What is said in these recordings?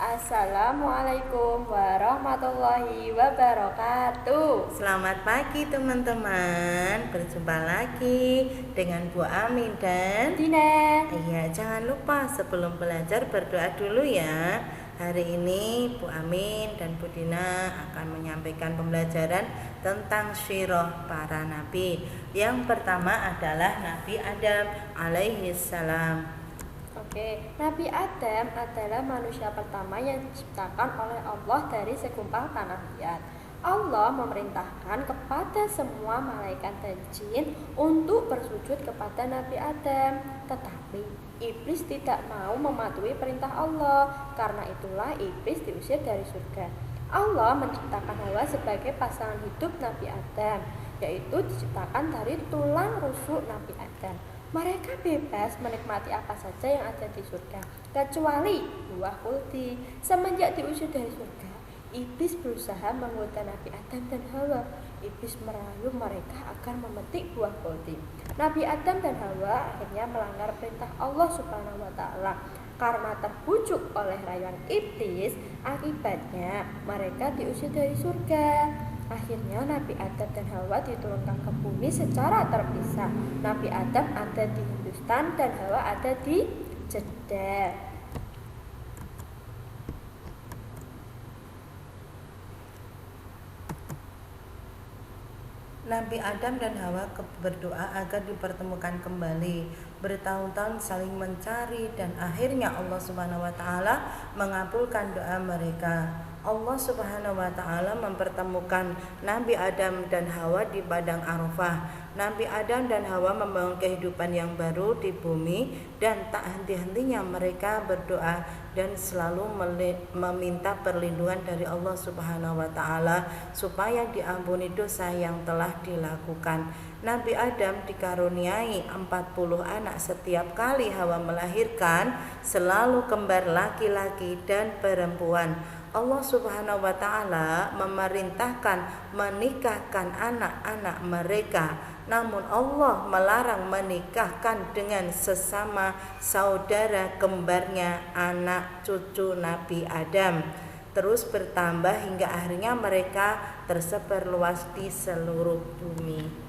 Assalamualaikum warahmatullahi wabarakatuh. Selamat pagi teman-teman, berjumpa lagi dengan Bu Amin dan Dina. Iya, jangan lupa sebelum belajar berdoa dulu ya. Hari ini Bu Amin dan Bu Dina akan menyampaikan pembelajaran tentang sirah para nabi. Yang pertama adalah Nabi Adam alaihi salam. Nabi Adam adalah manusia pertama yang diciptakan oleh Allah dari segumpal tanah liat. Allah memerintahkan kepada semua malaikat dan jin untuk bersujud kepada Nabi Adam. Tetapi iblis tidak mau mematuhi perintah Allah. Karena itulah iblis diusir dari surga. Allah menciptakan Hawa sebagai pasangan hidup Nabi Adam, yaitu diciptakan dari tulang rusuk Nabi Adam. Mereka bebas menikmati apa saja yang ada di surga, kecuali buah kulti. Semenjak diusir dari surga, iblis berusaha menggoda Nabi Adam dan Hawa. Iblis merayu mereka agar memetik buah kulti. Nabi Adam dan Hawa akhirnya melanggar perintah Allah Subhanahu wa Ta'ala. Karena terbujuk oleh rayuan iblis, akibatnya mereka diusir dari surga. Akhirnya Nabi Adam dan Hawa diturunkan ke bumi secara terpisah. Nabi Adam ada di Hindustan dan Hawa ada di Jeddah. Nabi Adam dan Hawa berdoa agar dipertemukan kembali. Bertahun-tahun saling mencari dan akhirnya Allah Subhanahu wa Ta'ala mengabulkan doa mereka. Allah Subhanahu wa Ta'ala mempertemukan Nabi Adam dan Hawa di padang Arafah. Nabi Adam dan Hawa membangun kehidupan yang baru di bumi dan tak henti-hentinya mereka berdoa dan selalu meminta perlindungan dari Allah Subhanahu wa Ta'ala supaya diampuni dosa yang telah dilakukan. Nabi Adam dikaruniai 40 anak. Setiap kali Hawa melahirkan selalu kembar laki-laki dan perempuan. Allah Subhanahu wa Ta'ala memerintahkan menikahkan anak-anak mereka. Namun Allah melarang menikahkan dengan sesama saudara kembarnya anak cucu Nabi Adam. Terus bertambah hingga akhirnya mereka tersebar luas di seluruh bumi.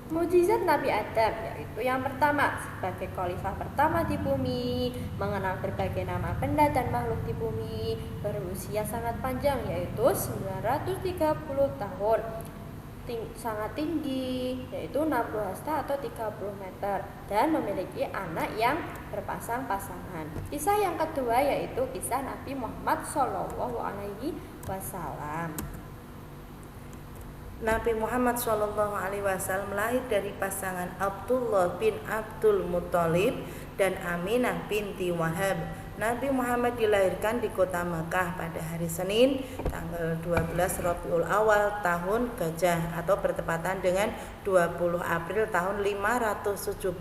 Mukjizat Nabi Adam yaitu yang pertama, sebagai khalifah pertama di bumi, mengenal berbagai nama benda dan makhluk di bumi, berusia sangat panjang yaitu 930 tahun, sangat tinggi yaitu 60 hasta atau 30 meter, dan memiliki anak yang berpasang-pasangan. Kisah yang kedua yaitu kisah Nabi Muhammad SAW. Nabi Muhammad SAW lahir dari pasangan Abdullah bin Abdul Muthalib dan Aminah binti Wahab. Nabi Muhammad dilahirkan di kota Mekah pada hari Senin tanggal 12 Rabiul Awal tahun Gajah atau bertepatan dengan 20 April tahun 571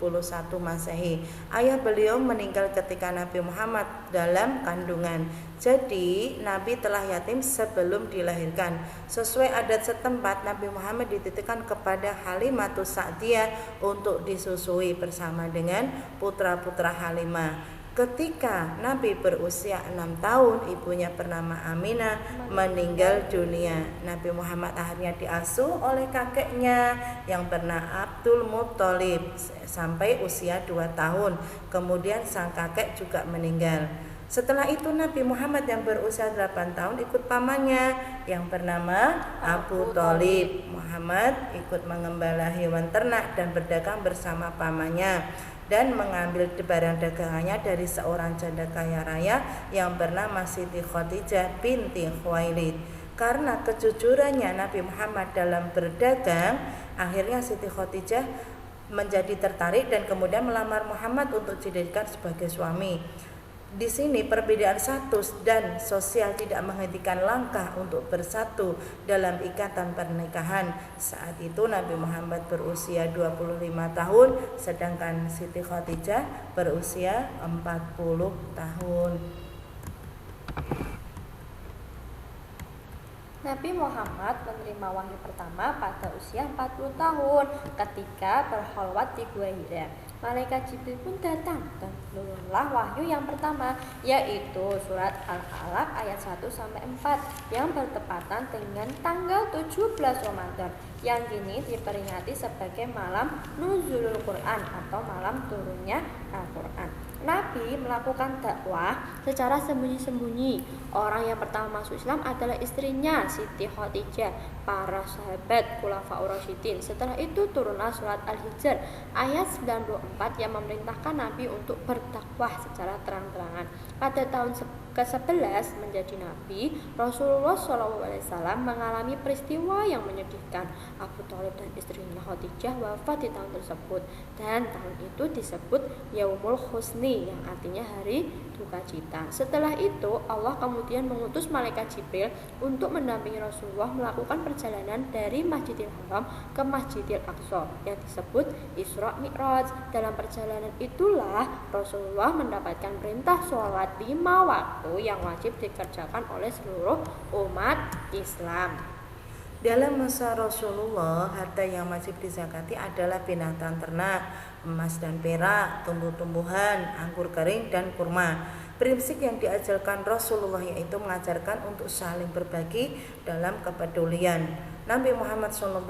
Masehi. Ayah beliau meninggal ketika Nabi Muhammad dalam kandungan. Jadi Nabi telah yatim sebelum dilahirkan. Sesuai adat setempat, Nabi Muhammad dititipkan kepada Halimatus Sa'diyah untuk disusui bersama dengan putra-putra Halimah. Ketika Nabi berusia 6 tahun, ibunya bernama Aminah meninggal dunia. Nabi Muhammad akhirnya diasuh oleh kakeknya yang bernama Abdul Muthalib sampai usia 2 tahun. Kemudian sang kakek juga meninggal. Setelah itu Nabi Muhammad yang berusia 8 tahun ikut pamannya yang bernama Abu Thalib. Muhammad ikut mengembala hewan ternak dan berdagang bersama pamannya dan mengambil barang dagangannya dari seorang janda kaya raya yang bernama Siti Khadijah binti Khuwailid. Karena kejujurannya Nabi Muhammad dalam berdagang, akhirnya Siti Khadijah menjadi tertarik dan kemudian melamar Muhammad untuk dijadikan sebagai suami. Di sini perbedaan status dan sosial tidak menghentikan langkah untuk bersatu dalam ikatan pernikahan. Saat itu Nabi Muhammad berusia 25 tahun, sedangkan Siti Khadijah berusia 40 tahun. Nabi Muhammad menerima wahyu pertama pada usia 40 tahun ketika berkhalwat di Gua Hira. Malaikat Jibril pun datang dan turunlah wahyu yang pertama, yaitu surat Al-Alaq ayat 1-4 yang bertepatan dengan tanggal 17 Ramadan yang kini diperingati sebagai malam nuzulul Quran atau malam turunnya Al-Quran. Nabi melakukan dakwah secara sembunyi-sembunyi. Orang yang pertama masuk Islam adalah istrinya Siti Khadijah, para sahabat Khulafaur Rasyidin. Setelah itu turunlah surat Al-Hijr ayat 94 yang memerintahkan Nabi untuk berdakwah secara terang-terangan. Pada tahun ke-11 menjadi Nabi, Rasulullah SAW mengalami peristiwa yang menyedihkan. Abu Thalib dan istrinya Khadijah wafat di tahun tersebut, dan tahun itu disebut Yaumul Husni yang artinya hari duka cita. Setelah itu Allah kemudian mengutus malaikat Jibril untuk mendampingi Rasulullah melakukan perjalanan dari Masjidil Haram ke Masjidil Aqsa yang disebut Isra Mi'raj. Dalam perjalanan itulah Rasulullah mendapatkan perintah sholat 5 waktu yang wajib dikerjakan oleh seluruh umat Islam. Dalam masa Rasulullah, harta yang wajib dizakati adalah binatang ternak, emas dan perak, tumbuh-tumbuhan, anggur kering dan kurma. Prinsip yang diajarkan Rasulullah yaitu mengajarkan untuk saling berbagi dalam kepedulian. Nabi Muhammad SAW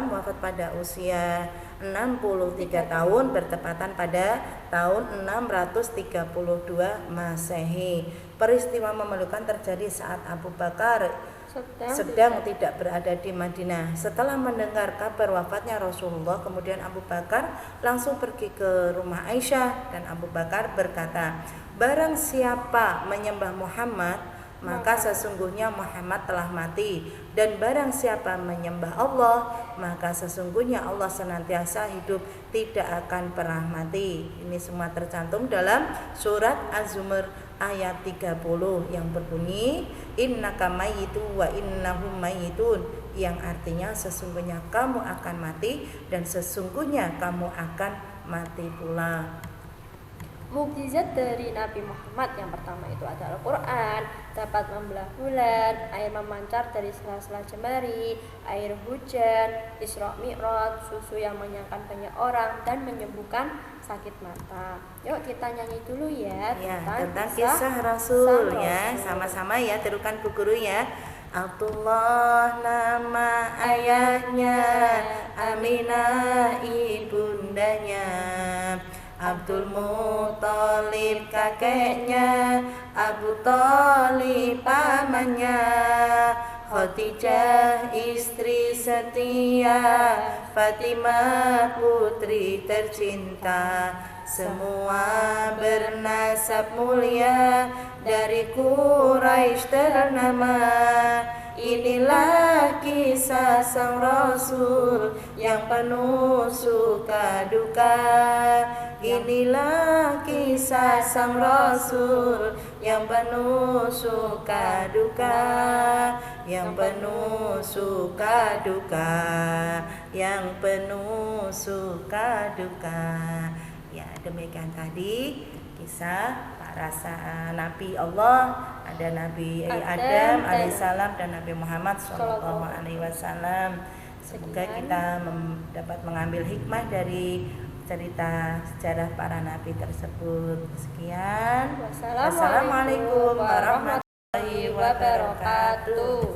wafat pada usia 63 tahun bertepatan pada tahun 632 Masehi. Peristiwa memalukan terjadi saat Abu Bakar sedang tidak berada di Madinah. Setelah mendengar kabar wafatnya Rasulullah, kemudian Abu Bakar langsung pergi ke rumah Aisyah dan Abu Bakar berkata, "Barang siapa menyembah Muhammad, maka sesungguhnya Muhammad telah mati, dan barang siapa menyembah Allah, maka sesungguhnya Allah senantiasa hidup, tidak akan pernah mati." Ini semua tercantum dalam surat Az-Zumar ayat 30 yang berbunyi, "Innaka mayyitun wa innahum mayyitun," yang artinya sesungguhnya kamu akan mati dan sesungguhnya kamu akan mati pula. Mukjizat dari Nabi Muhammad yang pertama itu adalah Al-Quran, dapat membelah bulan, air memancar dari sela-sela jemari, air hujan, Isra Mi'raj, susu yang mengenyangkan banyak orang, dan menyembuhkan sakit mata. Yuk kita nyanyi dulu ya, tentang kisah Rasul ya. Sama-sama ya, tirukan Bu Guru ya. Abdullah nama ayahnya, Aminah ibundanya, Abdul Muthalib kakeknya, Abu Thalib pamannya, Khadijah istri setia, Fatimah putri tercinta. Semua bernasab mulia, dari Quraisy ternama. Inilah kisah sang Rasul yang penuh suka duka. Inilah kisah sang Rasul yang penuh suka duka, yang penuh suka duka, yang penuh suka duka. Ya, demikian tadi kisah para Nabi Allah. Ada Nabi Adam alaihissalam dan Nabi Muhammad SAW. Semoga kita dapat mengambil hikmah dari cerita sejarah para nabi tersebut. Sekian. Wassalamualaikum warahmatullahi wabarakatuh.